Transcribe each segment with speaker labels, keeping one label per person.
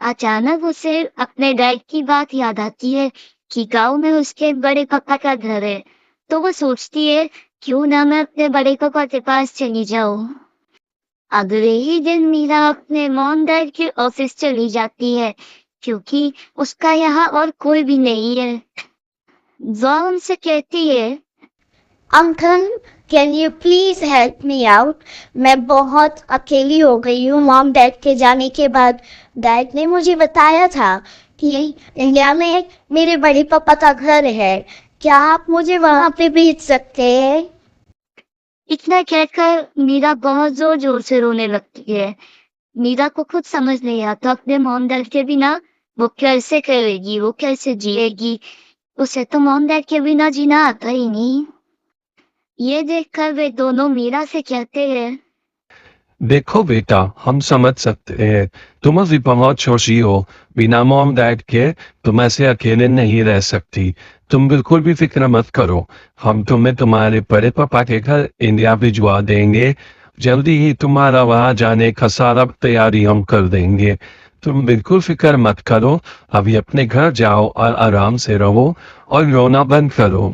Speaker 1: अचानक उसे अपने डैड की बात याद आती है कि गाँव में उसके बड़े पापा का घर है। तो वो सोचती है, क्यों ना मैं अपने बड़े पापा के पास चली जाऊँ। अगले ही दिन मीरा अपने मॉम डैड के ऑफिस चली जाती है, क्योंकि उसका यहाँ और कोई भी नहीं है। वो उनसे कहती है,
Speaker 2: uncle, can you please help me out? मैं बहुत अकेली हो गई हूँ मॉम डैड के जाने के बाद। डैड ने मुझे बताया था कि इंडिया में मेरे बड़े पापा का घर है। क्या आप मुझे वहाँ पे भेज सकते हैं?
Speaker 1: इतना कहकर मीरा बहुत जोर जोर से रोने लगती है। मीरा को खुद समझ नहीं आता अपने मॉम डैड के बिना वो कैसे करेगी, वो कैसे जिएगी। उसे तो मॉम डैड के बिना जीना आता ही नहीं। ये देखकर वे दोनों मीरा से कहते हैं,
Speaker 3: देखो बेटा, हम समझ सकते हैं, तुम अभी बहुत छोटी हो। बिना मॉम डैड के तुम ऐसे अकेले नहीं रह सकती। तुम बिल्कुल भी फिक्र मत करो। हम तुम्हें तुम्हारे बड़े पापा के घर इंडिया भिजवा देंगे। जल्दी ही तुम्हारा वहां जाने का सारा तैयारी हम कर देंगे। तुम बिल्कुल फिक्र मत करो। अभी अपने घर जाओ और आराम से रहो और रोना बंद करो।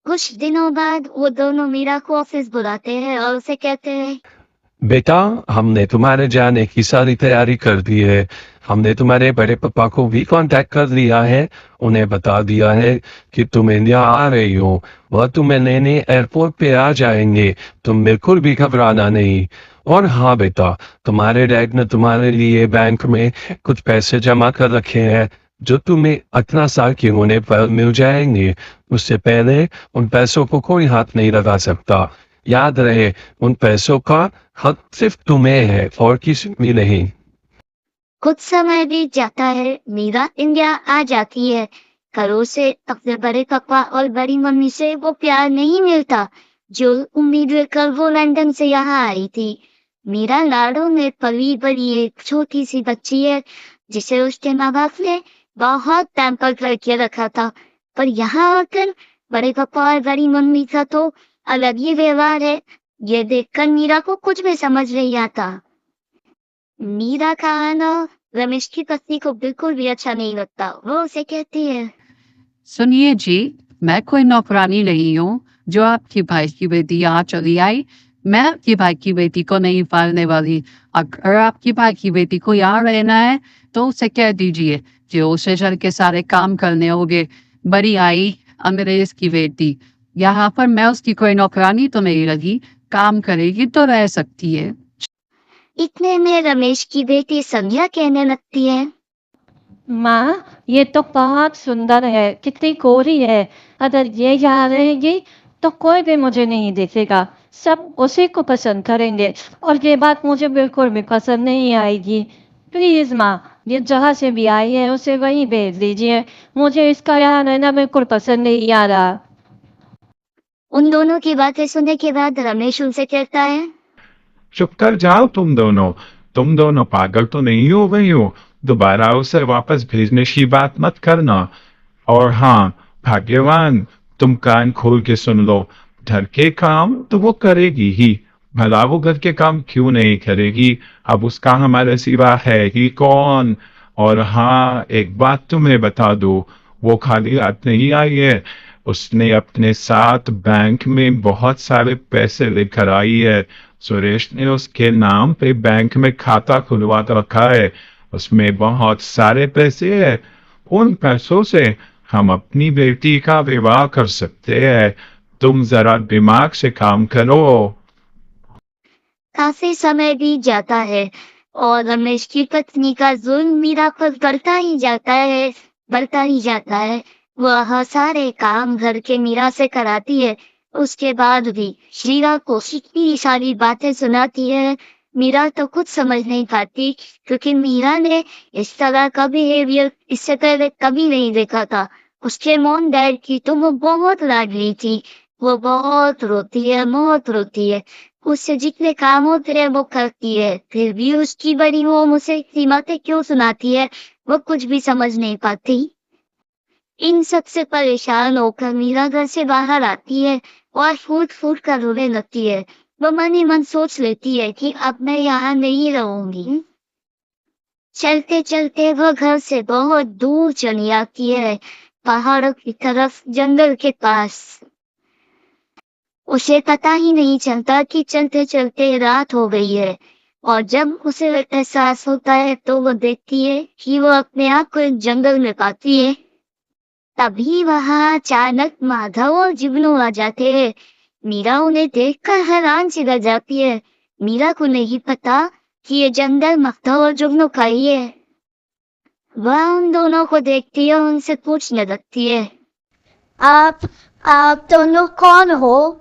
Speaker 1: कुछ दिनों बाद वो दोनों मीरा को ऑफिस बुलाते हैं और उसे कहते हैं,
Speaker 3: बेटा, हमने तुम्हारे जाने की सारी तैयारी कर दी है। हमने तुम्हारे बड़े पापा को भी कांटेक्ट कर लिया है। उन्हें बता दिया है कि तुम इंडिया आ रही हो। वह तुम्हें लेने एयरपोर्ट पे आ जाएंगे। तुम बिल्कुल भी घबराना नहीं। और हाँ बेटा, तुम्हारे डैड ने तुम्हारे लिए बैंक में कुछ पैसे जमा कर रखे हैं, जो तुम्हें 18 साल के होने पर मिल जाएंगे। उससे पहले उन पैसों को कोई हाथ नहीं लगा सकता। याद रहे, उन पैसों का हक सिर्फ तुम्हें है और किसी भी नहीं।
Speaker 1: कुछ समय बीत जाता है, मीरा इंडिया आ जाती है। पर उसे अपने बड़े पापा और बड़ी मम्मी से वो प्यार नहीं मिलता, जो उम्मीद लेकर वो लंदन से यहाँ आई थी। मीरा लाडो में पली बड़ी एक छोटी सी बच्ची है, जिसे उसके माँ बाप ने बहुत पैम्पर करके रखा था। पर यहाँ आकर बड़े पापा और बड़ी मम्मी का तो अलग ही व्यवहार है। ये देखकर मीरा को कुछ भी समझ नहीं आता। मीरा का आना रमेश की पत्नी को बिल्कुल भी अच्छा नहीं लगता। वो उसे कहती है,
Speaker 4: सुनिए जी, मैं कोई नौकरानी नहीं हूँ जो आपके भाई की बेटी यहाँ चली आई। मैं आपके भाई की बेटी को नहीं पालने वाली। अगर आपके भाई की बेटी को यहाँ रहना है तो उसे कह दीजिए कि उसे घर के सारे काम करने होंगे। बड़ी आई अंग्रेज की बेटी, यहाँ पर मैं उसकी कोई नौकरानी तो नहीं लगी। काम करेगी तो रह सकती है।
Speaker 1: इतने में रमेश की बेटी संध्या कहने लगती है,
Speaker 5: माँ, ये तो बहुत सुंदर है, कितनी गोरी है। अगर ये यहाँ रहेगी तो कोई भी मुझे नहीं देखेगा। सब उसी को पसंद करेंगे और ये बात मुझे बिल्कुल भी पसंद नहीं आएगी। प्लीज माँ, ये जहाँ से भी आई है उसे वहीं भेज दीजिए। मुझे इसका यहाँ रहना बिल्कुल पसंद नहीं आ रहा।
Speaker 1: उन दोनों की बातें सुनने के बाद रमेश उनसे कहता है,
Speaker 6: चुप कर जाओ तुम दोनों पागल तो नहीं हो गई हो? दोबारा उसे वापस भेजने की बात मत करना। और हाँ, भाग्यवान, तुम कान खोल के सुन लो। घर के काम तो वो करेगी ही। भला वो घर के काम क्यों नहीं करेगी? अब उसका हमारे सिवा है ही कौन? और हाँ, एक बात तुम्हें बता दो, वो खाली हाथ नहीं आई है। उसने अपने साथ बैंक में बहुत सारे पैसे लेकर आई है। सुरेश ने उसके नाम पे बैंक में खाता खुलवा रखा है। उसमें बहुत सारे पैसे हैं। उन पैसों से हम अपनी बेटी का विवाह कर सकते हैं। तुम जरा दिमाग से काम करो।
Speaker 1: काफी समय बीत जाता है और रमेश की पत्नी का जुल्म मीरा पर बढ़ता ही जाता है, बढ़ता ही जाता है। वह सारे काम घर के मीरा से कराती है। उसके बाद भी मीरा को इतनी सारी बातें सुनाती है। मीरा तो कुछ समझ नहीं पाती, क्योंकि मीरा ने इस तरह का बिहेवियर इससे पहले कभी नहीं देखा था। उसके मॉम डैड की तो वो बहुत लाडली थी। वो बहुत रोती है। उससे जितने काम होते हैं वो करती है, फिर भी उसकी बड़ी वो मुझसे इतनी बातें क्यों सुनाती है, वो कुछ भी समझ नहीं पाती। इन सब से परेशान होकर मीरा घर से बाहर आती है और फूट फूट कर रोने लगती है। वो मन ही मन सोच लेती है कि अब मैं यहाँ नहीं रहूंगी। चलते चलते वो घर से बहुत दूर चली आती है, पहाड़ों की तरफ, जंगल के पास। उसे पता ही नहीं चलता कि चलते चलते रात हो गई है, और जब उसे एहसास होता है तो वो देखती है कि वो अपने आप को एक जंगल में पाती है। तभी वहां अचानक माधव और जुगनू आ जाते हैं। मीरा उन्हें देखकर हैरान सी रह जाती है। मीरा को नहीं पता कि ये जंगल माधव और जुगनू का ही है। वह उन दोनों को देखती है और उनसे पूछने लगती है,
Speaker 2: आप दोनों कौन हो?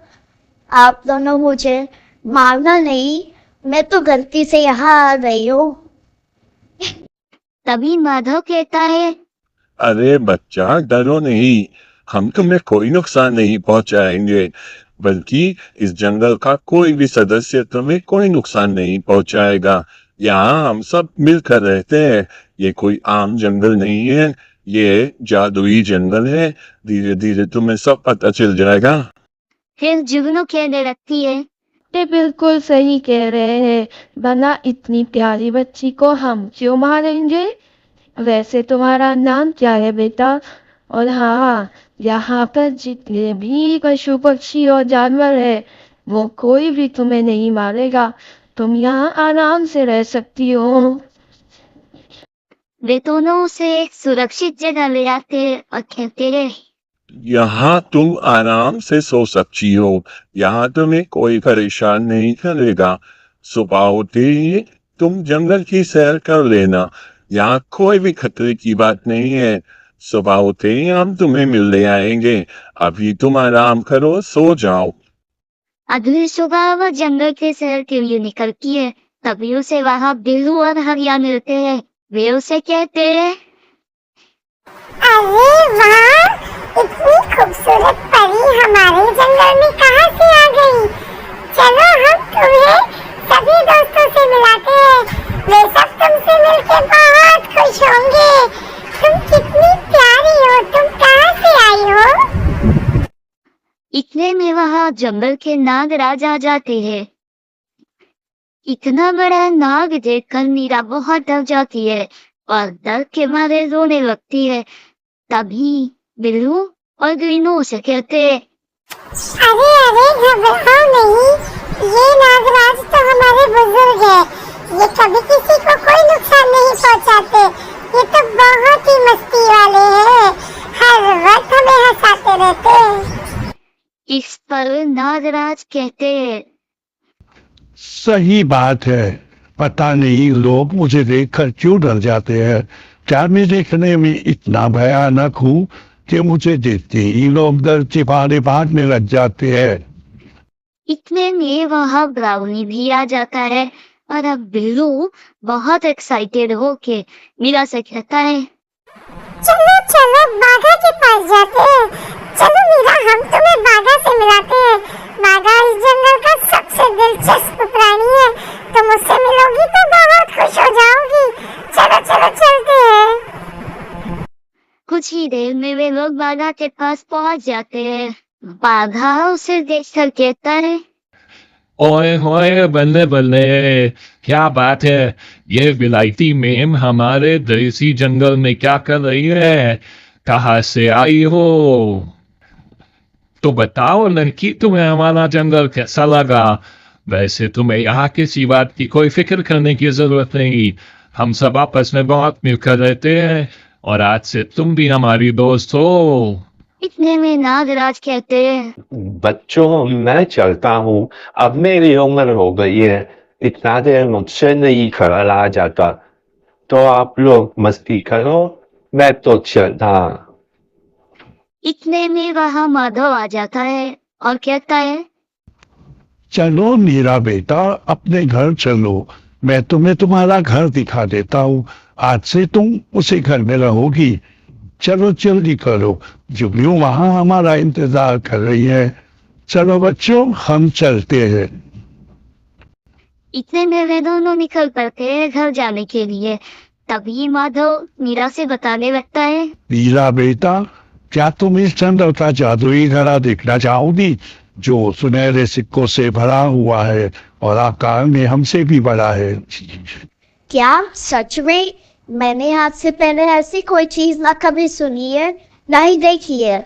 Speaker 2: आप दोनों मुझे मारना नहीं, मैं तो गलती से यहाँ आ रही हूँ।
Speaker 1: तभी माधव कहता है,
Speaker 7: अरे बच्चा, डरो नहीं, हम तुम्हें कोई नुकसान नहीं पहुंचाएंगे, बल्कि इस जंगल का कोई भी सदस्य तुम्हें कोई नुकसान नहीं पहुंचाएगा। यहाँ हम सब मिलकर रहते हैं। ये कोई आम जंगल नहीं है, ये जादुई जंगल है। धीरे धीरे तुम्हें सब पता चल जाएगा।
Speaker 1: फिर जुगनू कहने लगती है,
Speaker 5: ये बिल्कुल सही कह रहे हैं, वरना इतनी प्यारी बच्ची को हम क्यों मारेंगे? वैसे तुम्हारा नाम क्या है बेटा? और हाँ, यहाँ पर जितने भी पशु पक्षी और जानवर है, वो कोई भी तुम्हें नहीं मारेगा। तुम यहाँ आराम से रह सकती हो।
Speaker 1: वे दोनों उसे एक सुरक्षित जगह ले आते हैं और कहते हैं,
Speaker 7: यहाँ तुम आराम से सो सकती हो। यहाँ तुम्हें कोई परेशान नहीं करेगा। सुबह होते ही तुम जंगल की सैर कर लेना। यहाँ कोई भी खतरे की बात नहीं है। सुबह होते ही हम तुम्हें मिलने आएंगे। अभी तुम आराम करो, सो जाओ।
Speaker 1: अगली सुबह वह जंगल के सैर के लिए निकलती है। तभी उसे वहाँ बिल्लू और हरिया मिलते हैं। वे उसे कहते हैं,
Speaker 8: अरे वाह, इतनी खूबसूरत परी हमारे जंगल में कहाँ से आ गई? चलो हम तुम्हें सभी दोस्तों से मिलाते हैं। वे सब तुमसे मिलके बहुत खुश होंगे। तुम कितनी प्यारी हो, तुम कहाँ से आई हो?
Speaker 1: इतने में वहाँ जंगल के नागराज आ जाते हैं। इतना बड़ा नाग देखकर मीरा बहुत डर जाती है और डर के मारे रोने लगती है। तभी बिल्लू और ग्रीनू उसे कहते हैं,
Speaker 8: अरे घबराओ नहीं, ये नागराज तो हमारे बुजुर्ग है। ये कभी किसी को कोई नुकसान नहीं पहुंचाते। ये तो बहुत ही मस्ती वाले हैं, हर वक्त हमें हंसाते रहते हैं।
Speaker 1: इस पर नागराज कहते हैं,
Speaker 9: सही बात है, पता नहीं लोग मुझे देखकर क्यों डर जाते हैं। क्या मैं देखने में इतना भयानक हूँ कि मुझे देखते ही लोग डर के मारे भागने लग जाते हैं।
Speaker 1: इतने में वहाँ ब्राउनी भी आ जाता है और अब बिल्लू बहुत एक्साइटेड होके मीरा से कहता है,
Speaker 8: चलो चलो बाघा के पास जाते हैं। चलो मीरा, हम तुम्हें बाघा से मिलाते हैं। बाघा इस जंगल का सबसे दिलचस्प प्राणी है। तुम उससे मिलोगी तो बहुत खुश हो जाओगी। चलो चलो चलते हैं।
Speaker 1: कुछ ही देर में वे लोग बाघा के पास पहुंच जाते हैं। बाघा उसे देखकर कहता है,
Speaker 3: ओए होए, बल्ले बल्ले, क्या बात है? ये विलायती मेम हमारे देसी जंगल में क्या कर रही है? कहाँ से आई हो? तो बताओ लड़की, तुम्हें हमारा जंगल कैसा लगा? वैसे तुम्हें यहाँ किसी बात की कोई फिक्र करने की जरूरत नहीं। हम सब आपस में बहुत मिलकर रहते हैं और आज से तुम भी हमारी दोस्त हो।
Speaker 1: इतने में नागराज कहते हैं,
Speaker 10: बच्चों, मैं चलता हूँ, अब मेरी उम्र हो गई है, इतना देर मुझसे नहीं खड़ा जाता, तो आप लोग मस्ती करो, मैं तो चलता।
Speaker 1: इतने में वहाँ माधव आ जाता है और कहता है,
Speaker 9: चलो मेरा बेटा, अपने घर चलो, मैं तुम्हें तुम्हारा घर दिखा देता हूँ। आज से तुम उसी घर में रहोगी। चलो जल्दी करो, जुगनू वहां हमारा इंतजार कर रही है। चलो बच्चों, हम चलते हैं।
Speaker 1: इतने में वे दोनों निकल पड़ते हैं घर जाने के लिए। तभी माधव मीरा से बताने लगता है,
Speaker 9: मीरा बेटा, क्या तुम इस जंगल का जादुई घड़ा देखना चाहोगी, जो सुनहरे सिक्कों से भरा हुआ है और आकार में हमसे भी बड़ा है?
Speaker 2: क्या सच में? मैंने आज से पहले ऐसी कोई चीज ना कभी सुनी है, ना ही देखी है।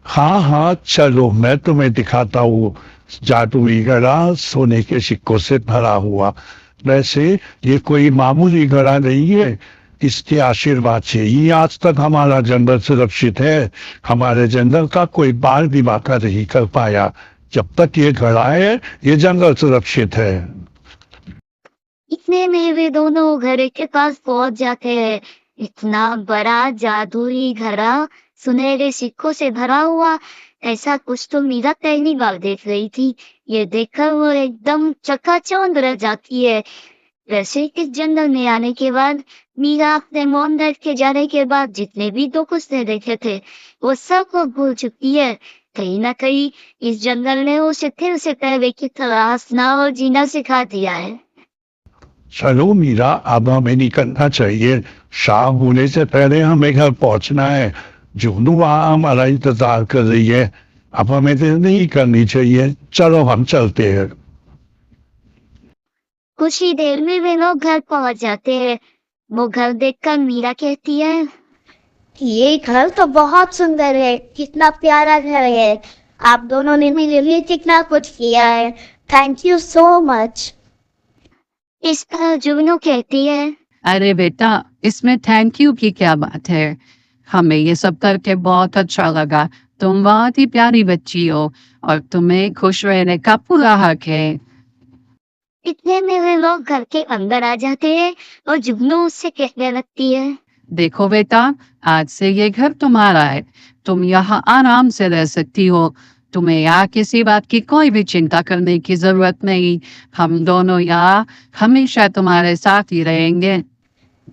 Speaker 9: हाँ हाँ, चलो मैं तुम्हें दिखाता हूँ। जादुई घड़ा सोने के सिक्कों से भरा हुआ। वैसे ये कोई मामूली घड़ा नहीं है। इसके आशीर्वाद से ही आज तक हमारा जंगल सुरक्षित है। हमारे जंगल का कोई बाल भी वाका नहीं कर पाया। जब तक ये घड़ा है, ये जंगल सुरक्षित है।
Speaker 1: इतने में वे दोनों घड़े के पास पहुंच जाते हैं। इतना बड़ा जादुई घड़ा सुनहरे सिक्कों से भरा हुआ, ऐसा कुछ तो मीरा पहली बार देख रही थी। ये देखकर वो एकदम चकाचौंध रह जाती है। वैसे इस जंगल में आने के बाद मीरा अपने मौन दर्द के जाने के बाद जितने भी दुख उसने देखे थे वो सब को भूल चुकी है। कहीं ना कहीं इस जंगल ने उसे फिर से पहले की तरह हंसना और जीना सिखा दिया है।
Speaker 9: चलो मीरा, अब हमें निकलना चाहिए। शाम होने से पहले हमें घर पहुंचना है। जुगनू वहाँ हमारा इंतजार कर रही है। अब हमें देर नहीं करनी चाहिए। चलो हम चलते हैं।
Speaker 1: कुछ ही देर में वे लोग घर पहुंच जाते हैं। वो घर देखकर मीरा कहती है,
Speaker 2: ये घर तो बहुत सुंदर है, कितना प्यारा घर है। आप दोनों ने मेरे लिए कितना कुछ किया है। Thank you so much.
Speaker 1: इस पर जुगनू कहती है,
Speaker 4: अरे बेटा, इसमें थैंक यू की क्या बात है। हमें ये सब करके बहुत अच्छा लगा। तुम बहुत ही प्यारी बच्ची हो और तुम्हें खुश रहने का पूरा हक है।
Speaker 1: इतने में वे लोग घर के अंदर आ जाते हैं और जुगनू उससे कहने लगती है,
Speaker 4: देखो बेटा, आज से ये घर तुम्हारा है। तुम यहाँ आराम से रह सकती हो। तुम्हें यहाँ किसी बात की कोई भी चिंता करने की जरूरत नहीं। हम दोनों यहाँ हमेशा तुम्हारे साथ ही रहेंगे।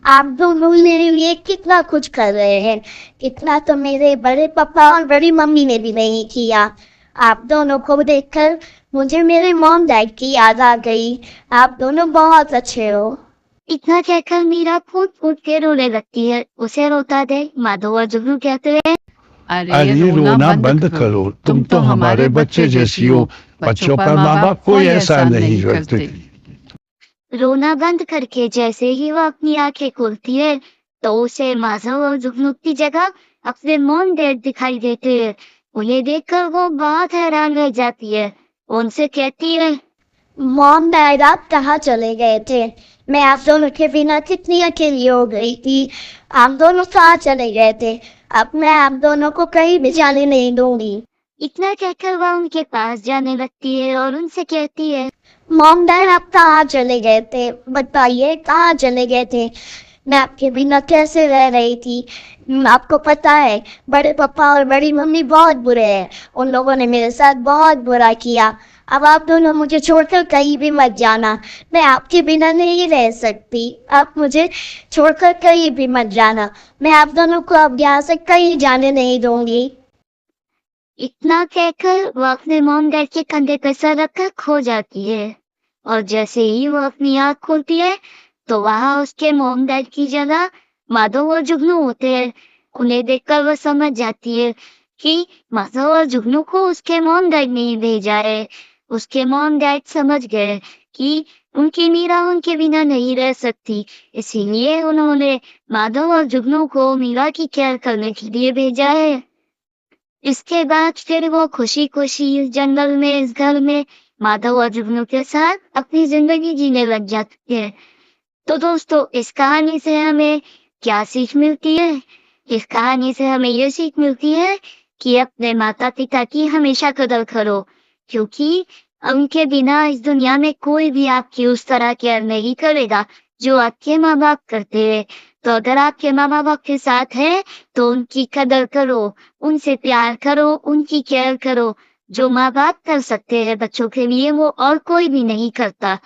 Speaker 2: आप दोनों मेरे लिए कितना कुछ कर रहे हैं। इतना तो मेरे बड़े पापा और बड़ी मम्मी ने भी नहीं किया। आप दोनों को देखकर मुझे मेरे मॉम डैड की याद आ गई। आप दोनों बहुत अच्छे हो।
Speaker 1: इतना कहकर मीरा फूट फूट के रोने लगती है। उसे रोता देख माधव और जुगनू कहते हैं,
Speaker 9: अरे रोना बंद करो। तुम तो हमारे बच्चे जैसी हो। बच्चों पर माँ बाप कोई ऐसा नहीं करते।
Speaker 1: रोना बंद करके जैसे ही वो अपनी आंखें खोलती है तो उसे माधव और जुगनू की जगह अपने मॉम डैड दिखाई देते हैं। उन्हें देखकर वो बहुत हैरान रह जाती है। उनसे कहती है,
Speaker 2: मॉम डैड आप कहाँ चले गए थे? मैं आप दोनों के बिना कितनी अकेली हो गई थी। आप दोनों कहाँ चले गए थे? अब मैं आप दोनों को कहीं भी जाने नहीं दूंगी।
Speaker 1: इतना कहकर वह उनके पास जाने लगती है और उनसे कहती है,
Speaker 2: मॉम डैड आप कहाँ चले गए थे? बताइए कहाँ चले गए थे? मैं आपके बिना कैसे रह रही थी? आपको पता है बड़े पापा और बड़ी मम्मी बहुत बुरे हैं। उन लोगों ने मेरे साथ बहुत बुरा किया। अब आप दोनों मुझे छोड़कर कहीं भी मत जाना। मैं आपके बिना नहीं रह सकती। आप मुझे छोड़कर कहीं भी मत जाना। मैं आप दोनों को अब यहाँ से कहीं जाने नहीं दूंगी।
Speaker 1: इतना कहकर वो अपने मॉम डैड के कंधे पर सर रखकर खो जाती है। और जैसे ही वो अपनी आँख खोलती है तो वहाँ उसके मॉम डैड की जगह माधव और जुगनू होते हैं। उन्हें देखकर वो समझ जाती है कि माधव और जुगनू को उसके मॉम डैड ने ही भेजा है। उसके मॉम डैड समझ गए कि उनकी मीरा उनके बिना नहीं रह सकती, इसीलिए उन्होंने माधव और जुगनू को मीरा की केयर करने के लिए भेजा है। इसके बाद फिर वो खुशी खुशी इस जंगल में, इस घर में माधव और जुगनू के साथ अपनी जिंदगी जीने लग जाती है। तो दोस्तों, इस कहानी से हमें क्या सीख मिलती है? इस कहानी से हमें ये सीख मिलती है कि अपने माता पिता की हमेशा कदर करो, क्योंकि उनके बिना इस दुनिया में कोई भी आपकी उस तरह केयर नहीं करेगा जो आपके माँ बाप करते हैं। तो अगर आपके माँ बाप के साथ है तो उनकी कदर करो, उनसे प्यार करो, उनकी केयर करो। जो माँ बाप कर सकते हैं बच्चों के लिए वो और कोई भी नहीं करता।